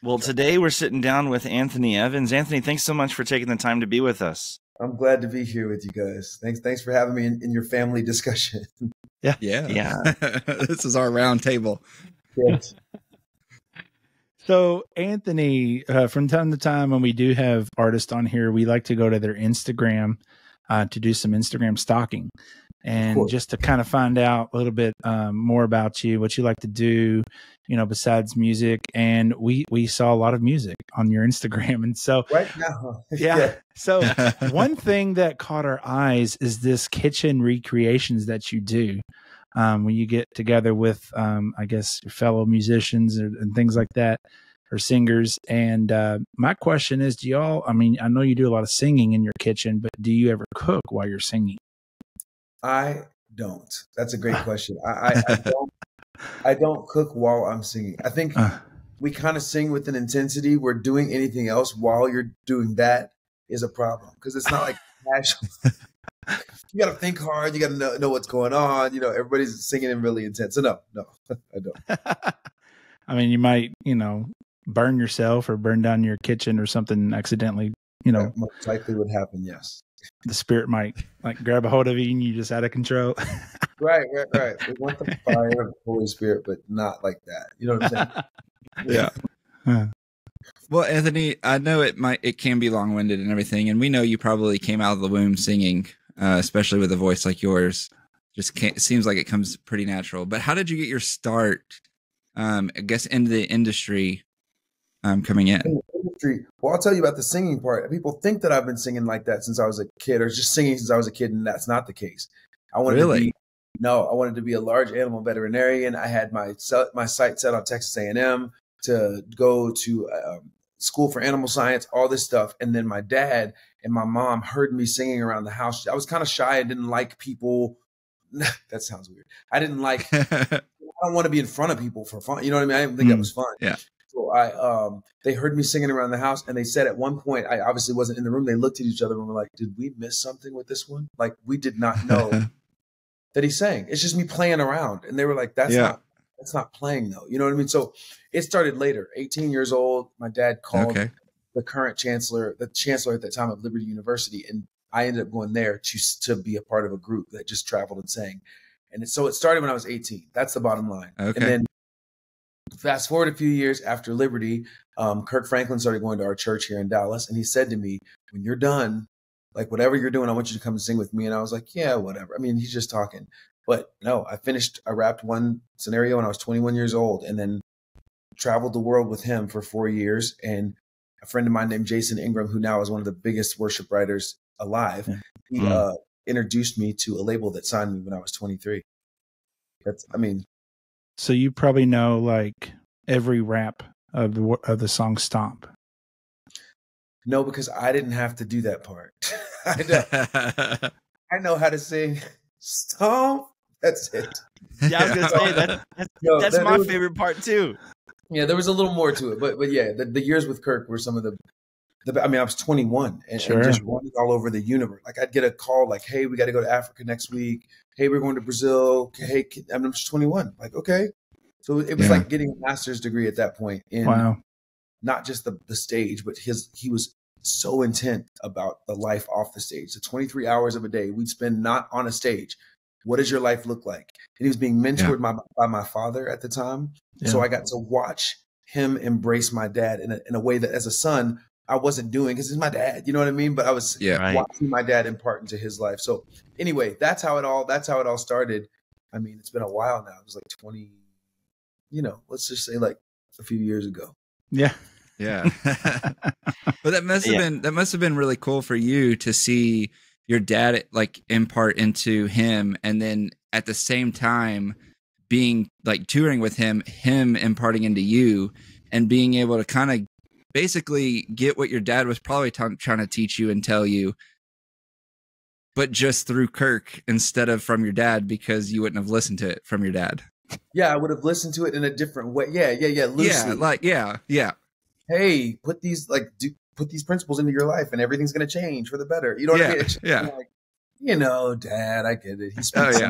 Well, today we're sitting down with Anthony Evans. Anthony, thanks so much for taking the time to be with us. I'm glad to be here with you guys. Thanks for having me in your family discussion. Yeah. This is our round table. Yes. So, Anthony, from time to time when we do have artists on here, we like to go to their Instagram to do some Instagram stalking and just to kind of find out a little bit more about you, what you like to do, besides music. And we saw a lot of music on your Instagram. And so right now, yeah. So one thing that caught our eyes is this kitchen recreations that you do when you get together with, I guess, your fellow musicians and things like that, or singers. And my question is, I know you do a lot of singing in your kitchen, but do you ever cook while you're singing? I don't. That's a great question. I don't cook while I'm singing. I think we kind of sing with an intensity where doing anything else while you're doing that is a problem, because it's not like casual. You got to think hard. You got to know what's going on. Everybody's singing and really intense. So no, I don't. I mean, you might, burn yourself or burn down your kitchen or something accidentally, That most likely would happen. Yes. The spirit might grab a hold of you and you just out of control. Right. We want the fire of the Holy Spirit, but not like that. You know what I'm saying? Yeah. Well, Anthony, I know it can be long-winded and everything, and we know you probably came out of the womb singing, especially with a voice like yours. It seems like it comes pretty natural. But how did you get your start, I guess, into the industry coming in? Well, I'll tell you about the singing part. People think that I've been singing like that since I was a kid, or just singing since I was a kid, and that's not the case. I wanted to be a large animal veterinarian. I had my sight set on Texas A&M to go to school for animal science, all this stuff. And then my dad and my mom heard me singing around the house. I was kind of shy. I didn't like people. That sounds weird. I don't want to be in front of people for fun. You know what I mean? I didn't think that was fun. Yeah. So they heard me singing around the house, and they said at one point, I obviously wasn't in the room. They looked at each other and were like, did we miss something with this one? Like, we did not know that he sang. It's just me playing around. And they were like, that's not playing though. You know what I mean? So it started later, 18 years old. My dad called the current chancellor at that time of Liberty University. And I ended up going there to be a part of a group that just traveled and sang. And so it started when I was 18. That's the bottom line. Okay. And then fast forward a few years after Liberty, Kirk Franklin started going to our church here in Dallas. And he said to me, when you're done, like whatever you're doing, I want you to come and sing with me. And I was like, yeah, whatever. I mean, he's just talking. But no, I rapped one scenario when I was 21 years old, and then traveled the world with him for 4 years. And a friend of mine named Jason Ingram, who now is one of the biggest worship writers alive, he introduced me to a label that signed me when I was 23. So you probably know like every rap of the song Stomp. No, because I didn't have to do that part. I know how to sing Stomp. That's it. Yeah, I was going to say that's my favorite part too. Yeah, there was a little more to it, but yeah, the years with Kirk were some of the I was 21 and just running all over the universe. Like I'd get a call like, hey, we got to go to Africa next week. Hey, we're going to Brazil. Hey, I'm just 21. Like, okay. So it was like getting a master's degree at that point in not just the stage, but he was so intent about the life off the stage. The 23 hours of a day we'd spend not on a stage. What does your life look like? And he was being mentored by my father at the time. Yeah. So I got to watch him embrace my dad in a way that as a son, I wasn't doing, because he's my dad, you know what I mean? But I was watching my dad impart into his life. So anyway, that's how it all started. I mean, it's been a while now. It was like 20, let's just say like a few years ago. Yeah. Yeah. But that must have been really cool for you to see your dad like impart into him, and then at the same time being like touring with him imparting into you, and being able to kind of basically get what your dad was probably trying to teach you and tell you, but just through Kirk instead of from your dad, because you wouldn't have listened to it from your dad. Yeah, I would have listened to it in a different way. Yeah. Loosely. Yeah. Hey, put these principles into your life, and everything's going to change for the better. You know what I mean? Yeah. Like, Dad, I get it. He speaks.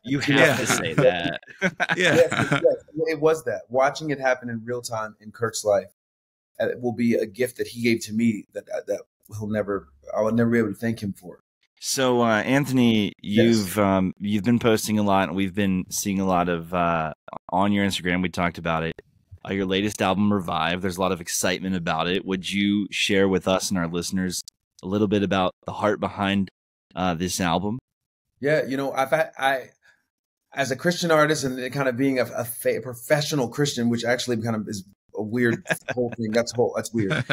You have to say that. Yes, it was that. Watching it happen in real time in Kirk's life will be a gift that he gave to me that I will never be able to thank him for. So, Anthony, Yes. you've been posting a lot, and we've been seeing a lot of on your Instagram. We talked about it. Your latest album, Revive. There's a lot of excitement about it. Would you share with us and our listeners a little bit about the heart behind this album? Yeah, I as a Christian artist and kind of being a professional Christian, which actually kind of is a weird whole thing. That's weird.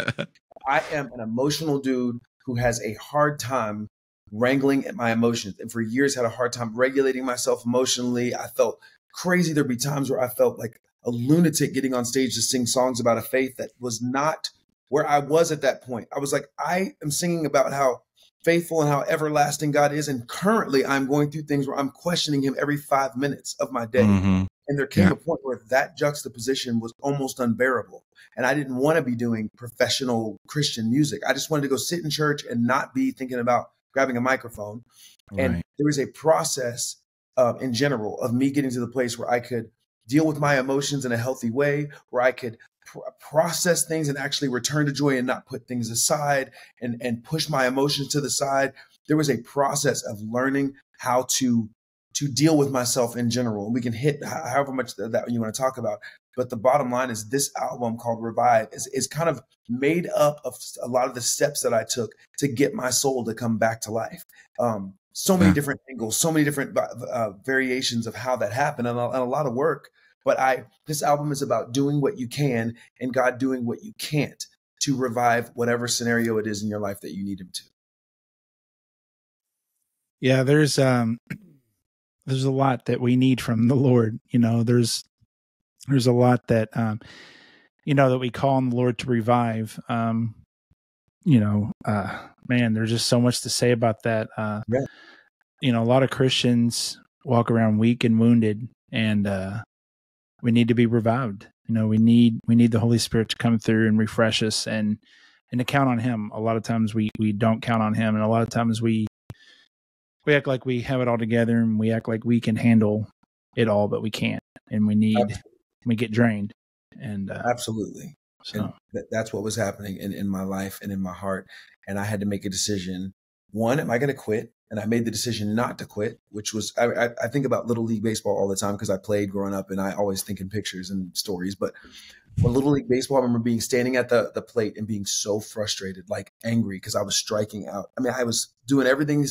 I am an emotional dude who has a hard time wrangling at my emotions, and for years had a hard time regulating myself emotionally. I felt crazy. There'd be times where I felt like a lunatic getting on stage to sing songs about a faith that was not where I was at that point. I was like, I am singing about how faithful and how everlasting God is. And currently I'm going through things where I'm questioning him every 5 minutes of my day. Mm-hmm. And there came a point where that juxtaposition was almost unbearable. And I didn't want to be doing professional Christian music. I just wanted to go sit in church and not be thinking about grabbing a microphone. Right. And there was a process in general of me getting to the place where I could deal with my emotions in a healthy way, where I could process things and actually return to joy and not put things aside and push my emotions to the side. There was a process of learning how to deal with myself in general. And we can hit however much that you want to talk about. But the bottom line is this album called Revive is kind of made up of a lot of the steps that I took to get my soul to come back to life. So many different angles, so many different variations of how that happened, and a lot of work. But this album is about doing what you can and God doing what you can't to revive whatever scenario it is in your life that you need him to. Yeah, there's a lot that we need from the Lord. There's a lot that that we call on the Lord to revive. Man, there's just so much to say about that. A lot of Christians walk around weak and wounded, and we need to be revived. We need the Holy Spirit to come through and refresh us and to count on him. A lot of times we don't count on him. And a lot of times we act like we have it all together, and we act like we can handle it all, but we can't. And we get drained. And absolutely. So and that's what was happening in my life and in my heart. And I had to make a decision. One, am I going to quit? And I made the decision not to quit, which was, I think about Little League Baseball all the time because I played growing up and I always think in pictures and stories. But when Little League Baseball, I remember standing at the plate and being so frustrated, like angry because I was striking out. I mean, I was doing everything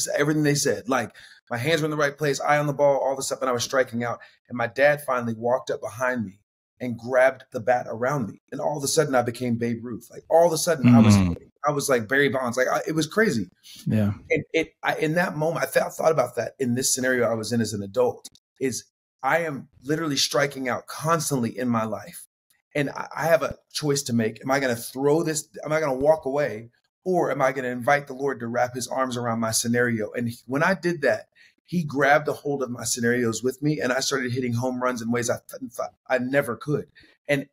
they said, like my hands were in the right place, eye on the ball, all this stuff, and I was striking out. And my dad finally walked up behind me and grabbed the bat around me. And all of a sudden I became Babe Ruth. Like all of a sudden I was like Barry Bonds. Like it was crazy. Yeah. And in that moment, I thought about that in this scenario I was in as an adult is I am literally striking out constantly in my life. And I have a choice to make. Am I going to throw this? Am I going to walk away? Or am I going to invite the Lord to wrap his arms around my scenario? And when I did that, he grabbed a hold of my scenarios with me, and I started hitting home runs in ways I thought I never could. And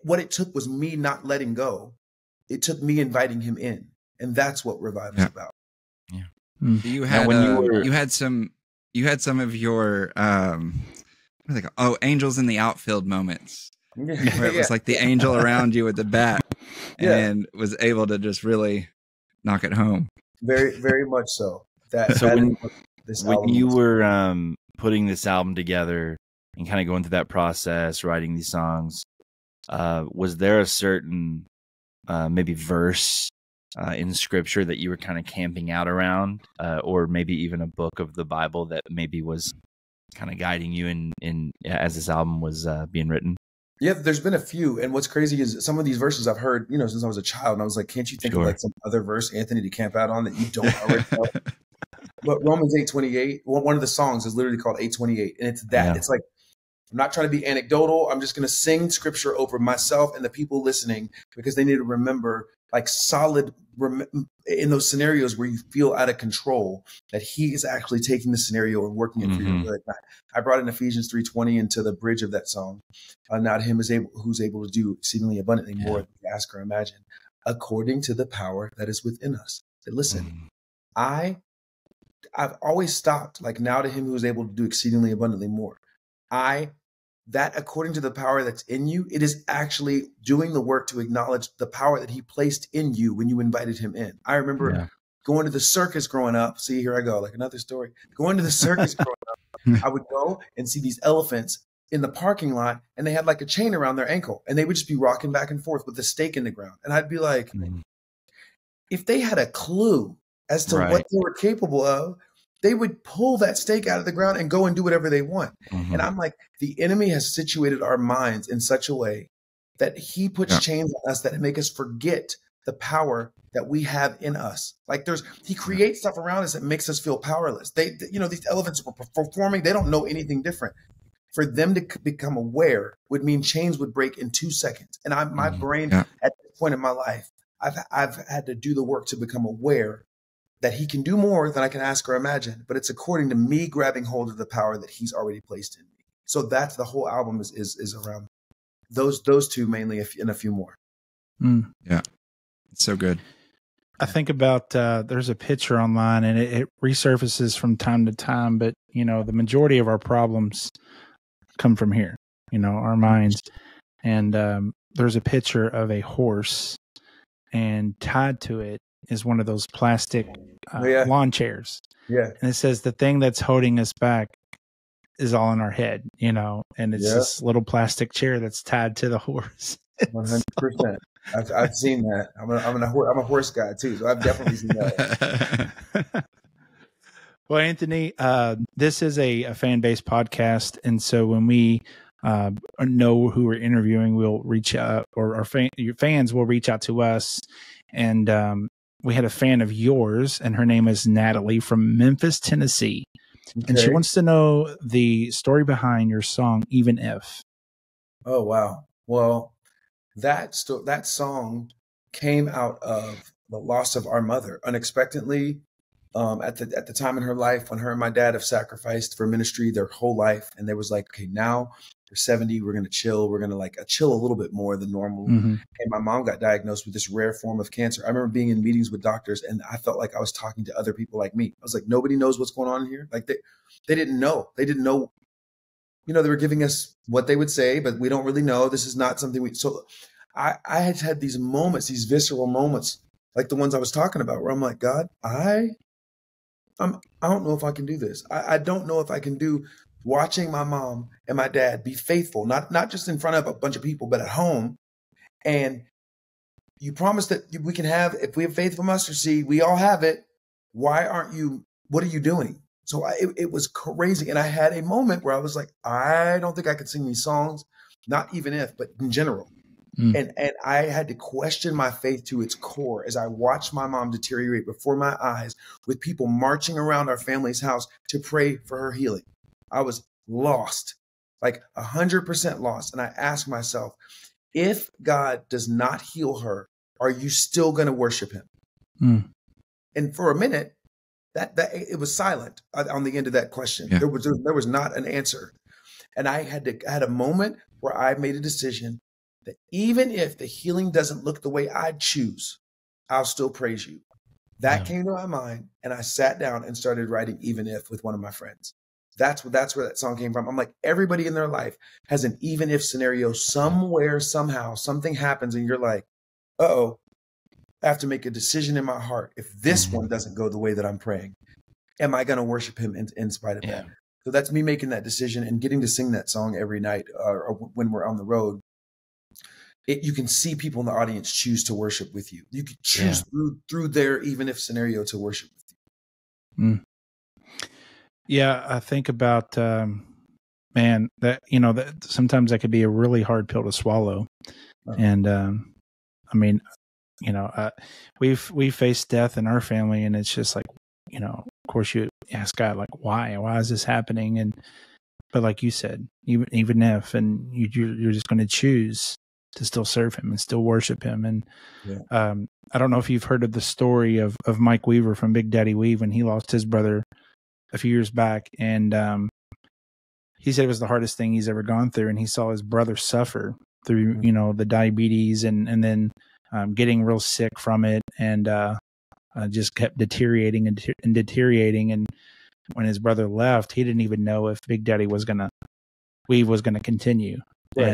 what it took was me not letting go. It took me inviting him in, and that's what Revive is about. Yeah. You had you had some of your angels in the outfield moments, where it was like the angel around you with the bat, and was able to just really knock it home. Very, very much so. When you were putting this album together and kind of going through that process, writing these songs, was there a certain maybe verse in scripture that you were kind of camping out around, or maybe even a book of the Bible that maybe was kind of guiding you in as this album was being written? Yeah, there's been a few. And what's crazy is some of these verses I've heard, since I was a child. And I was like, can't you think of like some other verse, Anthony, to camp out on that you don't already know? But Romans 8:28, one of the songs is literally called 8:28. And it's that. Yeah. It's like, I'm not trying to be anecdotal. I'm just going to sing scripture over myself and the people listening because they need to remember like in those scenarios where you feel out of control, that he is actually taking the scenario and working it for your good. I brought in Ephesians 3:20 into the bridge of that song. Not him who's able to do exceedingly abundantly more than we ask or imagine, according to the power that is within us. So listen, I've always stopped like now to him who is able to do exceedingly abundantly more. I that according to the power that's in you, it is actually doing the work to acknowledge the power that he placed in you when you invited him in. I remember going to the circus growing up. See, here I go, like another story. Going to the circus growing up, I would go and see these elephants in the parking lot, and they had like a chain around their ankle, and they would just be rocking back and forth with a stake in the ground. And I'd be like, if they had a clue as to what they were capable of, they would pull that stake out of the ground and go and do whatever they want. And I'm like, the enemy has situated our minds in such a way that he puts chains on us that make us forget the power that we have in us. Like he creates stuff around us that makes us feel powerless. These elephants were performing. They don't know anything different. For them to become aware would mean chains would break in 2 seconds. And my brain at this point in my life, I've had to do the work to become aware that he can do more than I can ask or imagine, but it's according to me grabbing hold of the power that he's already placed in me. So that's the whole album is around those two mainly, and a few more. Yeah, it's so good. I think about there's a picture online, and it resurfaces from time to time, but the majority of our problems come from here, our minds. And there's a picture of a horse, and tied to it is one of those plastic lawn chairs. Yeah. And it says the thing that's holding us back is all in our head, and it's this little plastic chair that's tied to the horse. 100%. I've seen that. I'm a horse guy too, so I've definitely seen that. Well, Anthony, this is a fan-based podcast, and so when we know who we're interviewing, we'll reach out, or your fans will reach out to us. And we had a fan of yours, and her name is Natalie from Memphis, Tennessee. Okay. And she wants to know the story behind your song, Even If. Oh, wow. Well, that song came out of the loss of our mother unexpectedly. At the time in her life when her and my dad have sacrificed for ministry their whole life. And they was like, okay, now we're 70, we're going to chill. We're going to chill a little bit more than normal. And my mom got diagnosed with this rare form of cancer. I remember being in meetings with doctors, and I felt like I was talking to other people like me. I was like, nobody knows what's going on here. Like they didn't know. They didn't know, they were giving us what they would say, but we don't really know. This is not something so I had these moments, these visceral moments, like the ones I was talking about, where I'm like, God, I don't know if I can do this. I don't know if I can do watching my mom and my dad be faithful, not just in front of a bunch of people, but at home. And you promised that we can have, if we have faith from mustard seed, we all have it. What are you doing? So it was crazy. And I had a moment where I was like, I don't think I could sing these songs, not even if, but in general. And I had to question my faith to its core as I watched my mom deteriorate before my eyes, with people marching around our family's house to pray for her healing. I was lost, like 100% lost. And I asked myself, if God does not heal her, are you still going to worship him? And for a minute, that it was silent on the end of that question. Yeah. There was not an answer. And I had a moment where I made a decision that even if the healing doesn't look the way I choose, I'll still praise you. That came to my mind, and I sat down and started writing Even If with one of my friends. That's where that song came from. I'm like, everybody in their life has an even if scenario somewhere, somehow, something happens, and you're like, uh-oh, I have to make a decision in my heart. If this one doesn't go the way that I'm praying, am I going to worship him in spite of that? So that's me making that decision and getting to sing that song every night or when we're on the road. You can see people in the audience choose to worship with you. You could choose through their even if scenario to worship with you. Yeah, I think about man, that sometimes that could be a really hard pill to swallow. And I mean, we've faced death in our family, and it's just like, of course you ask God, like, why is this happening? But like you said, even if, and you're just going to choose to still serve him and still worship him. And I don't know if you've heard of the story of Mike Weaver from Big Daddy Weave when he lost his brother a few years back. And he said it was the hardest thing he's ever gone through. And he saw his brother suffer through, the diabetes and then getting real sick from it, and just kept deteriorating and deteriorating. And when his brother left, he didn't even know if Big Daddy was going to Weave was going to continue. Right.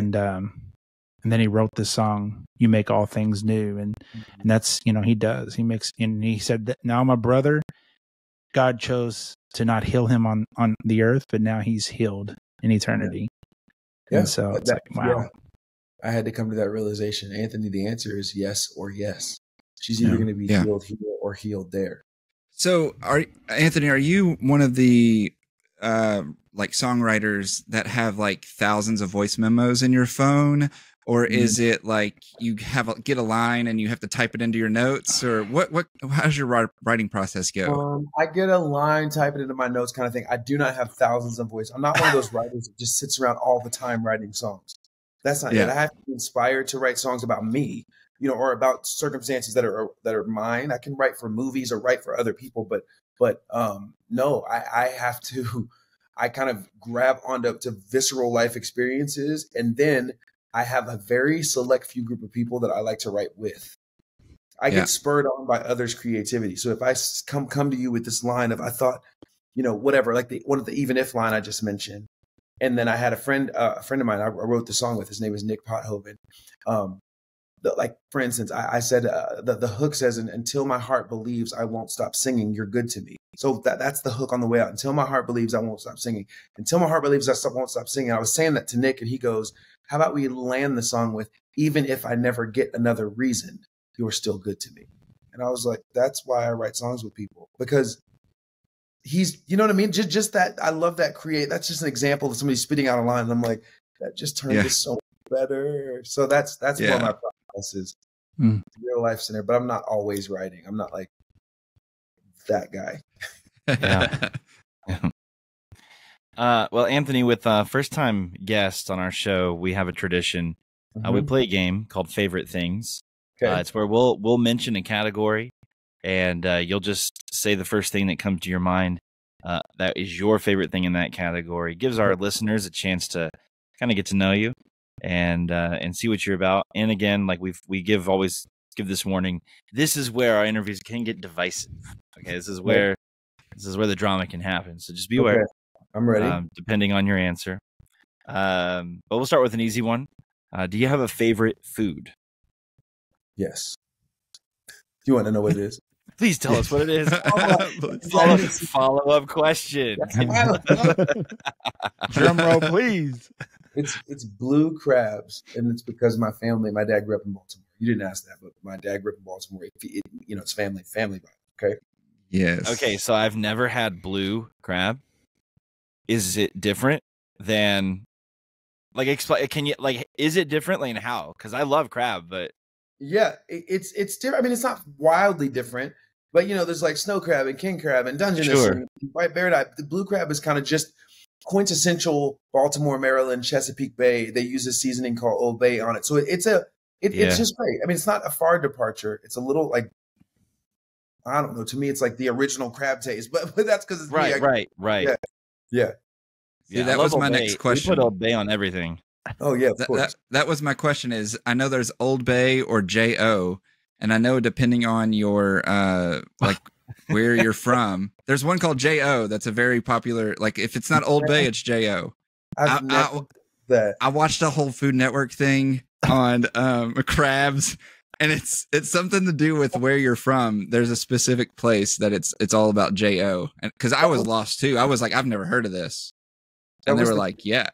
And then he wrote this song, "You Make All Things New," and that's, you know, he does. He makes, and he said that now my brother, God chose to not heal him on the earth, but now he's healed in eternity. Yeah. And so it's like, wow. Yeah. I had to come to that realization. Anthony, the answer is yes or yes. She's either going to be healed here or healed there. So, Anthony, are you one of the like songwriters that have like thousands of voice memos in your phone, or is it like you get a line and you have to type it into your notes, or how does your writing process go? I get a line, type it into my notes, kind of thing. I do not have thousands of voice. I'm not one of those writers that just sits around all the time writing songs. That's not it. I have to be inspired to write songs about me, you know, or about circumstances that are mine. I can write for movies or write for other people, but no, I have to. I kind of grab onto visceral life experiences, and then I have a very select few group of people that I like to write with. I get spurred on by others' creativity. So if I come to you with this line of, I thought, you know, whatever, like one of the even if line I just mentioned, and then I had a friend of mine I wrote the song with. His name is Nick Pothoven. Like, for instance, I said the hook says, "Until my heart believes, I won't stop singing. You're good to me." So that's the hook on the way out. Until my heart believes, I won't stop singing. Until my heart believes, I won't stop singing. I was saying that to Nick, and he goes, "How about we land the song with, even if I never get another reason, you are still good to me." And I was like, that's why I write songs with people, because he's, you know what I mean? Just that. I love that that's just an example of somebody spitting out a line. And I'm like, that just turned this so better. So that's one of my process is real life center, but I'm not always writing. I'm not like that guy. Well, Anthony, with first time guests on our show, we have a tradition. We play a game called Favorite Things. Okay. It's where we'll mention a category, and you'll just say the first thing that comes to your mind. That is your favorite thing in that category. It gives our listeners a chance to kind of get to know you and see what you're about. And again, like we always give this warning. This is where our interviews can get divisive. Okay, this is where the drama can happen. So just be aware. I'm ready. Depending on your answer. But we'll start with an easy one. Do you have a favorite food? Yes. Do you want to know what it is? Please tell us what it is. Follow-up question. Drum roll, please. It's blue crabs, and it's because my dad grew up in Baltimore. You didn't ask that, but my dad grew up in Baltimore. It's family vibe. Okay. Yes. Okay, so I've never had blue crab. Is it different than, like, explain? Can you, like, is it different, like, and how? Because I love crab, but yeah, it's different. I mean, it's not wildly different, but there's like snow crab and king crab and Dungeness and white bear dye. The blue crab is kind of just quintessential Baltimore, Maryland, Chesapeake Bay. They use a seasoning called Old Bay on it, so it's just great. I mean, it's not a far departure. It's a little like, I don't know. To me, it's like the original crab taste, but that's because it's right. Yeah. See, that was my next question. We put Old Bay on everything. Oh yeah, of course. That was my question. Is I know there's Old Bay or J.O., and I know depending on your like where you're from, there's one called J.O. that's a very popular. Like if it's not Old Bay, it's J.O. I watched a whole Food Network thing on crabs, and it's something to do with where you're from. There's a specific place that it's all about J.O. And because I was lost too, I was like, I've never heard of this, and they were like, yeah.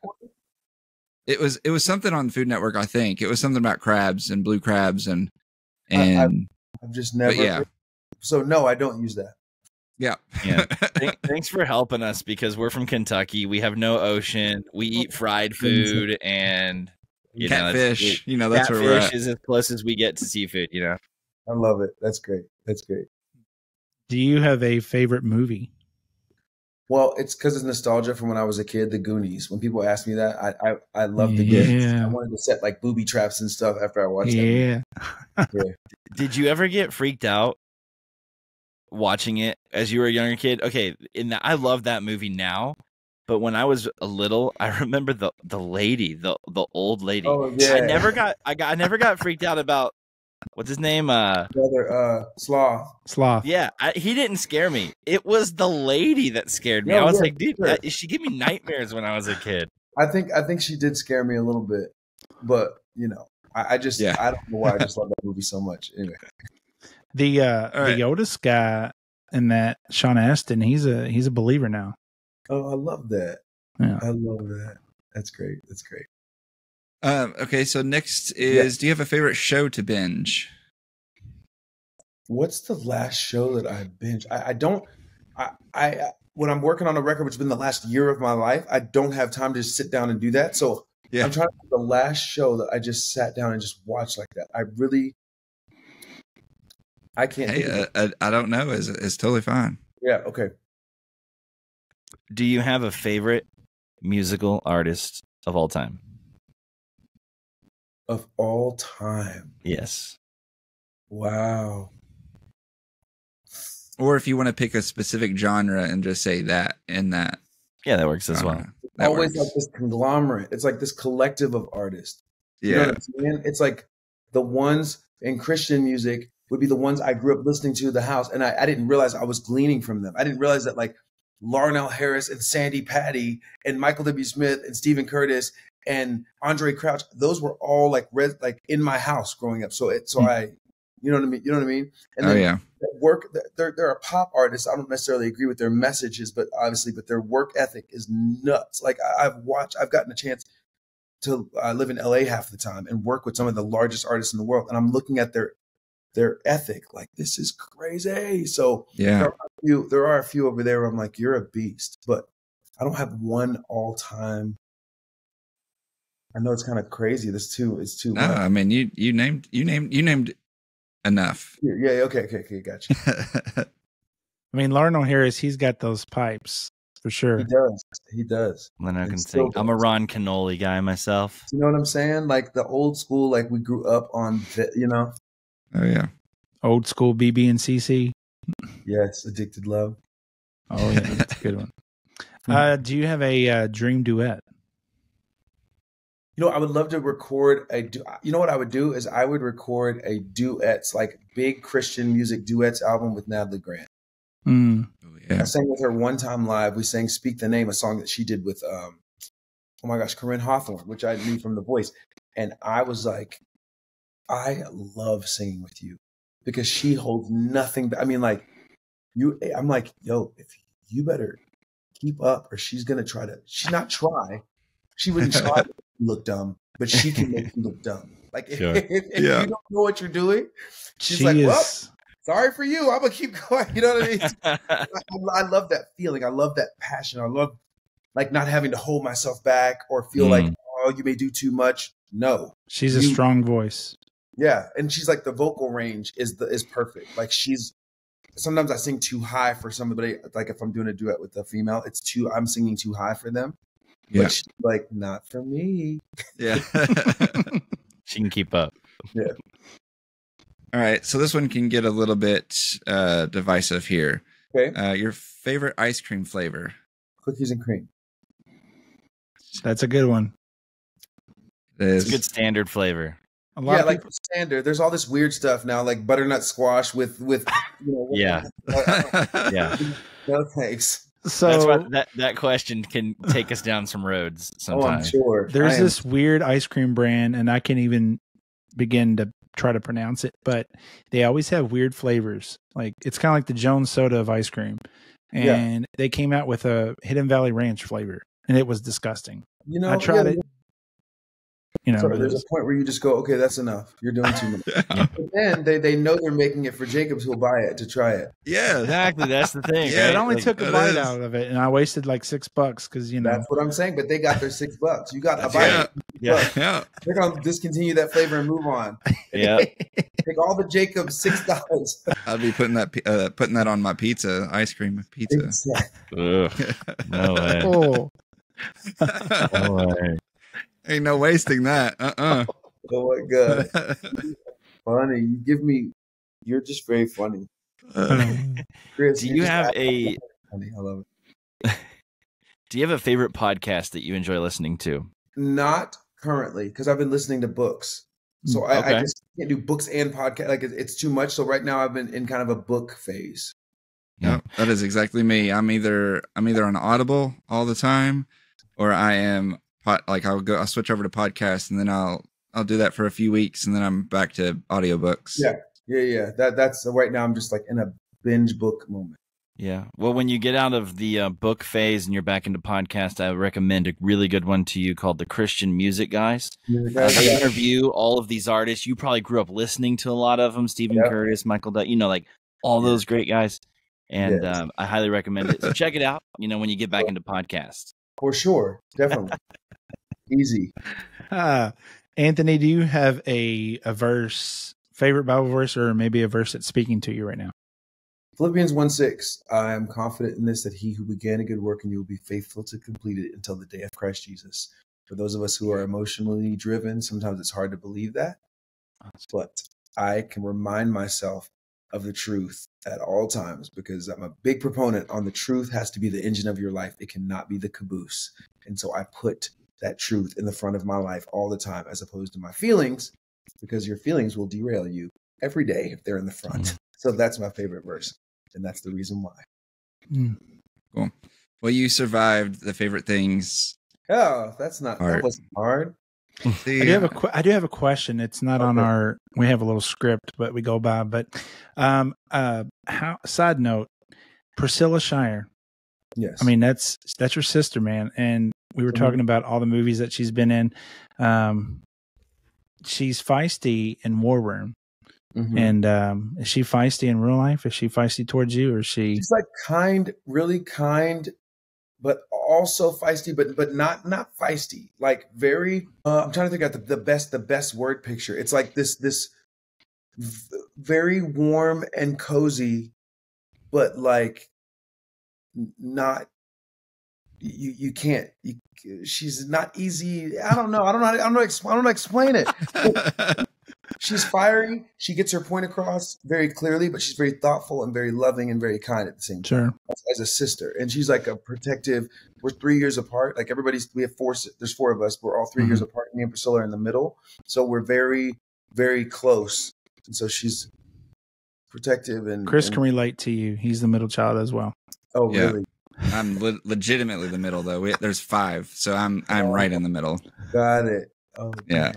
It was something on Food Network, I think. It was something about crabs and blue crabs and I've just never. Yeah. So no, I don't use that. Yeah. Thanks for helping us, because we're from Kentucky. We have no ocean. We eat fried food and catfish. That's where we're at. Catfish is as close as we get to seafood. I love it. That's great. Do you have a favorite movie? Well, it's because it's nostalgia from when I was a kid, The Goonies. When people ask me that, I love The Goonies. I wanted to set like booby traps and stuff after I watched it. Yeah. Did you ever get freaked out watching it as you were a younger kid? Okay, I love that movie now, but when I was a little, I remember the lady, the old lady. Oh yeah. I never got freaked out about. What's his name? Brother, Sloth. Yeah, he didn't scare me. It was the lady that scared me. I was like, dude, she gave me nightmares when I was a kid. I think she did scare me a little bit, but you know, I don't know why I just love that movie so much. Anyway, the oldest guy in that, Sean Astin, he's a believer now. Oh, I love that. Yeah. I love that. That's great. That's great. Okay, so next is, do you have a favorite show to binge? What's the last show that I binged? I don't. I when I'm working on a record, which has been the last year of my life, I don't have time to just sit down and do that. So I'm trying to think the last show that I just sat down and just watched like that. I can't. Hey, I don't know. It's totally fine. Yeah. Okay. Do you have a favorite musical artist of all time? Of all time? Yes. Wow. Or if you want to pick a specific genre and just say that in that. Yeah, that works as well. That always works. Like this conglomerate. It's like this collective of artists. You know what I'm saying? It's like the ones in Christian music would be the ones I grew up listening to in the house. And I didn't realize I was gleaning from them. I didn't realize that like Larnell Harris and Sandy Patty and Michael W. Smith and Stephen Curtis and Andre Crouch, those were all like in my house growing up. So you know what I mean? You know what I mean? And then they're a pop artist. I don't necessarily agree with their messages, but their work ethic is nuts. Like I've gotten a chance to live in LA half the time and work with some of the largest artists in the world. And I'm looking at their ethic. Like, this is crazy. So there are a few over there where I'm like, you're a beast, but I don't have one all time. I know it's kind of crazy. It's too much. I mean, you named enough. Yeah. Okay. Gotcha. I mean, Larnell Harris, he's got those pipes for sure. He does. Then I can sing. I'm a Ron Canoli guy myself. You know what I'm saying? Like the old school, like we grew up on, you know? Oh yeah. Old school BB and CC. Yes. Addicted Love. Oh yeah. That's a good one. Do you have a dream duet? You know, I would love to record you know what I would do is I would record a duets, like big Christian music duets album with Natalie Grant. Mm. Oh, yeah. I sang with her one time live. We sang Speak the Name, a song that she did with, Corinne Hawthorne, which I knew from The Voice. And I was like, I love singing with you because she holds nothing. I mean, like I'm like, yo, if you better keep up or she's going to she wouldn't try to look dumb, but she can make you look dumb. Like if you don't know what you're doing, she's like, well, sorry for you. I'm gonna keep going. You know what I mean? I love that feeling. I love that passion. I love like not having to hold myself back or feel like, oh, you may do too much. No, she's a strong voice. Yeah, and she's like the vocal range is perfect. Like sometimes I sing too high for somebody. Like if I'm doing a duet with a female, I'm singing too high for them. Yeah. But she's like, not for me. Yeah. She can keep up. Yeah. All right. So this one can get a little bit divisive here. Okay. Your favorite ice cream flavor? Cookies and cream. That's a good one. It's a good standard flavor. Like standard. There's all this weird stuff now, like butternut squash with yeah. No thanks. So that's why that question can take us down some roads sometimes. Oh, I'm sure. There's this weird ice cream brand, and I can't even begin to try to pronounce it, but they always have weird flavors. Like it's kind of like the Jones soda of ice cream. And they came out with a Hidden Valley Ranch flavor, and it was disgusting. You know, I tried it. You know, there's a point where you just go, okay, that's enough. You're doing too much. But then they know they're making it for Jacobs who'll buy it to try it. Yeah, exactly. That's the thing. Yeah, it only took a bite out of it, and I wasted like $6 because that's what I'm saying. But they got their $6. You got a bite. Yeah. They're gonna discontinue that flavor and move on. Yeah. Take all the Jacobs $6. I'll be putting that on my pizza, ice cream pizza. Ugh, no way. Oh. No way. Ain't no wasting that. Oh my God. Funny. You're just very funny. Chris, do you have funny. I love it. Do you have a favorite podcast that you enjoy listening to? Not currently, because I've been listening to books. So I just can't do books and podcast. Like it's too much. So right now I've been in kind of a book phase. Yeah, that is exactly me. I'm either on Audible all the time, or I am I'll switch over to podcasts, and then I'll do that for a few weeks, and then I'm back to audiobooks. Yeah. That's right now. I'm just like in a binge book moment. Yeah. Well, when you get out of the book phase and you're back into podcast, I recommend a really good one to you called The Christian Music Guys. They interview all of these artists. You probably grew up listening to a lot of them, Stephen Curtis, Michael Dutt, like all those great guys. And I highly recommend it. So check it out, when you get back into podcasts. For sure. Definitely. Easy. Anthony, do you have a verse, favorite Bible verse, or maybe a verse that's speaking to you right now? Philippians 1:6, I am confident in this, that he who began a good work in you will be faithful to complete it until the day of Christ Jesus. For those of us who are emotionally driven, sometimes it's hard to believe that. But I can remind myself of the truth at all times, because I'm a big proponent on the truth has to be the engine of your life. It cannot be the caboose. And so I put that truth in the front of my life all the time, as opposed to my feelings, because your feelings will derail you every day if they're in the front. So that's my favorite verse. And that's the reason why. Cool. Well, you survived the favorite things. Oh, that wasn't hard. I do have a question. It's not on our, we have a little script, but we go by, but, side note, Priscilla Shirer. Yes. I mean, that's your sister, man. And we were talking about all the movies that she's been in. She's feisty in War Room. And is she feisty in real life? Is she feisty towards you, or is she? She's like kind, really kind, but also feisty, but not feisty. Like very. I'm trying to think out the best word picture. It's like this very warm and cozy, but like not. You can't. She's not easy. I don't know. I don't know how to explain it. She's fiery. She gets her point across very clearly, but she's very thoughtful and very loving and very kind at the same time. As a sister. And she's like a protective. We're 3 years apart. Like we have four. There's four of us. We're all 3 years apart. Me and Priscilla are in the middle. So we're very, very close. And so she's protective. And Chris can relate to you. He's the middle child as well. Oh, yeah. Really? I'm legitimately the middle, though. There's 5, so I'm right in the middle. Got it. Oh, yeah.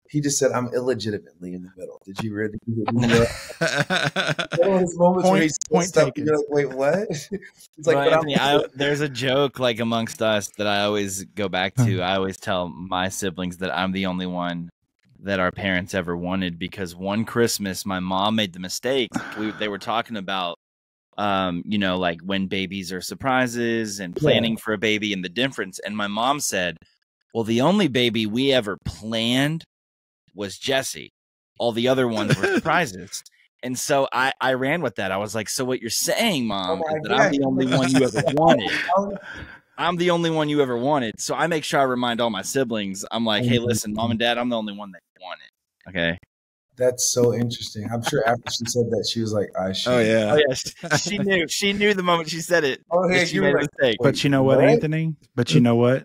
He just said I'm illegitimately in the middle. Did you really? One of those moments where he's point taken. You're like, wait, what? It's like, well, Anthony, there's a joke like amongst us that I always go back to. I always tell my siblings that I'm the only one that our parents ever wanted, because one Christmas my mom made the mistake. They were talking about, like when babies are surprises and planning for a baby and the difference. And my mom said, well, the only baby we ever planned was Jesse. All the other ones were surprises. And so I ran with that. I was like, so what you're saying, Mom, is that I'm the only one you ever wanted. I'm the only one you ever wanted. So I make sure I remind all my siblings. I'm like, hey, listen, Mom and Dad, I'm the only one that wanted. Okay. That's so interesting. I'm sure after she said that, she was like, I should. Oh, yeah. Oh, yeah. She knew. She knew the moment she said it. Oh, hey, she made a mistake. But you know what, Anthony? But you know what?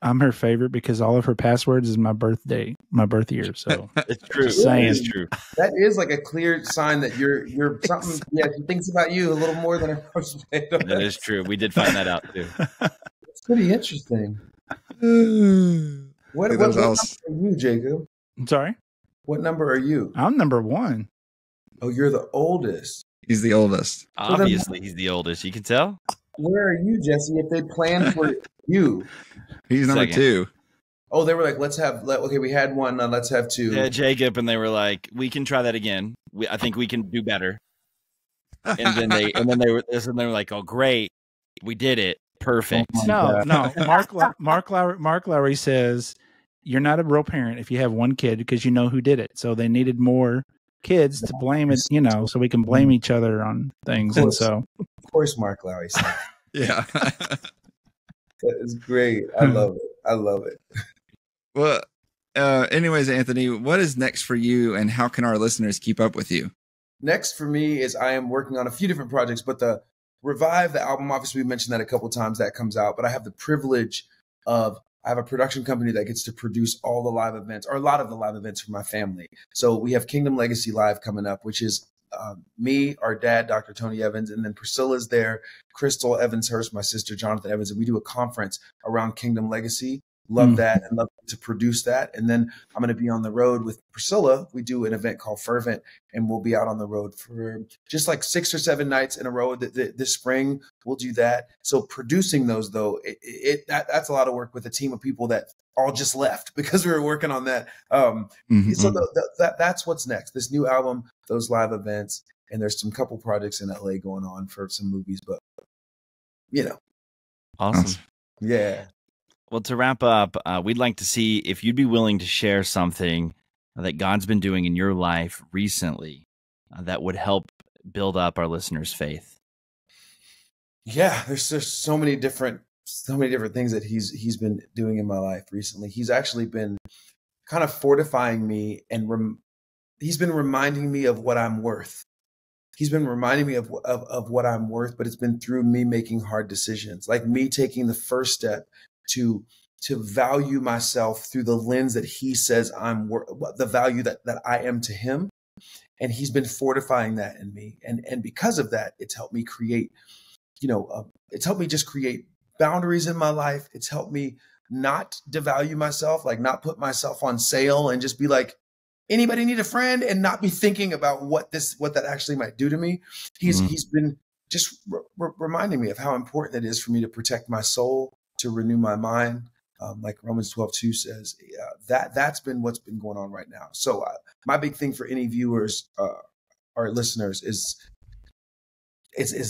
I'm her favorite because all of her passwords is my birth year. So it's true. Saying. It's true. That is like a clear sign that you're something. Yeah, she thinks about you a little more than her first. That is true. We did find that out too. It's pretty interesting. What number are you, Jacob? I'm sorry. What number are you? I'm number 1. Oh, you're the oldest. He's the oldest. Obviously, he's the oldest. You can tell. Where are you, Jesse? If they planned for you, he's number 2. Oh, they were like, okay, we had one. Let's have 2. Yeah, Jacob, and they were like, we can try that again. I think we can do better. And then they were like, oh, great, we did it, perfect. No. Mark Lowry says you're not a real parent if you have one kid, because you know who did it. So they needed more kids to blame it, so we can blame each other on things. And so, of course, Mark Lowry said, yeah. That is great. I love it. Well, anyways, Anthony, what is next for you, and how can our listeners keep up with you? Next for me is I am working on a few different projects, but the Revive, the album, obviously we mentioned that a couple times, that comes out, but I have the privilege of, I have a production company that gets to produce all the live events, or a lot of the live events for my family. So we have Kingdom Legacy Live coming up, which is me, our dad, Dr. Tony Evans, and then Priscilla's there, Crystal Evans-Hurst, my sister, Jonathan Evans, and we do a conference around Kingdom Legacy. Love that and love to produce that. And then I'm going to be on the road with Priscilla. We do an event called Fervent, and we'll be out on the road for just like 6 or 7 nights in a row this spring. We'll do that. So producing those, though, that's a lot of work with a team of people that all just left because we were working on that. So that's what's next. This new album, those live events, and there's some couple projects in LA going on for some movies, but Awesome. Yeah. Well, to wrap up, we'd like to see if you'd be willing to share something that God's been doing in your life recently that would help build up our listeners' faith. Yeah, there's so many different things that he's been doing in my life recently. He's actually been kind of fortifying me, and he's been reminding me of what I'm worth. He's been reminding me of what I'm worth, but it's been through me making hard decisions, like me taking the first step to value myself through the lens that he says I'm worth, the value that I am to him. And he's been fortifying that in me. And because of that, it's helped me create, it's helped me just create boundaries in my life. It's helped me not devalue myself, like not put myself on sale and just be like, anybody need a friend, and not be thinking about what that actually might do to me. He's been just reminding me of how important it is for me to protect my soul, to renew my mind. Like Romans 12:2 says, that's been what's been going on right now. So my big thing for any viewers or listeners is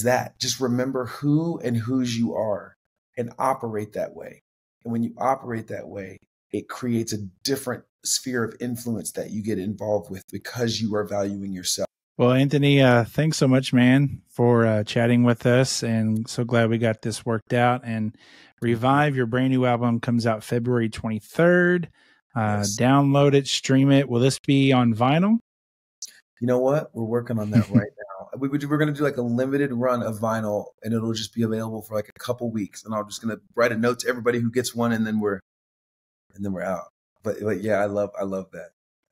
that just remember who and whose you are and operate that way. And when you operate that way, it creates a different sphere of influence that you get involved with because you are valuing yourself. Well, Anthony, thanks so much, man, for chatting with us, and so glad we got this worked out. And Revive, your brand new album, comes out February 23rd. Yes. Download it, stream it. Will this be on vinyl? You know what? We're working on that right now. We're going to do like a limited run of vinyl, and it'll just be available for like a couple weeks. And I'm just going to write a note to everybody who gets one, and then we're out. But yeah, I love that.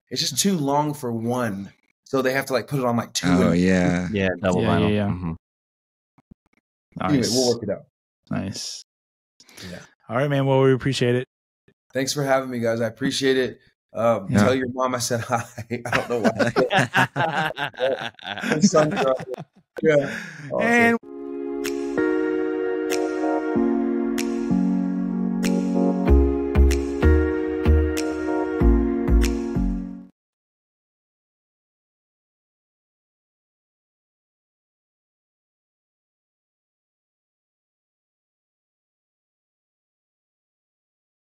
It's just too long for one. So they have to like put it on like 2. Oh, yeah. Yeah, double vinyl. Yeah. Mm-hmm. Nice. Anyway, we'll work it out. Nice. Yeah. All right, man. Well, we appreciate it. Thanks for having me, guys. I appreciate it. Tell your mom I said hi. I don't know why. Yeah. And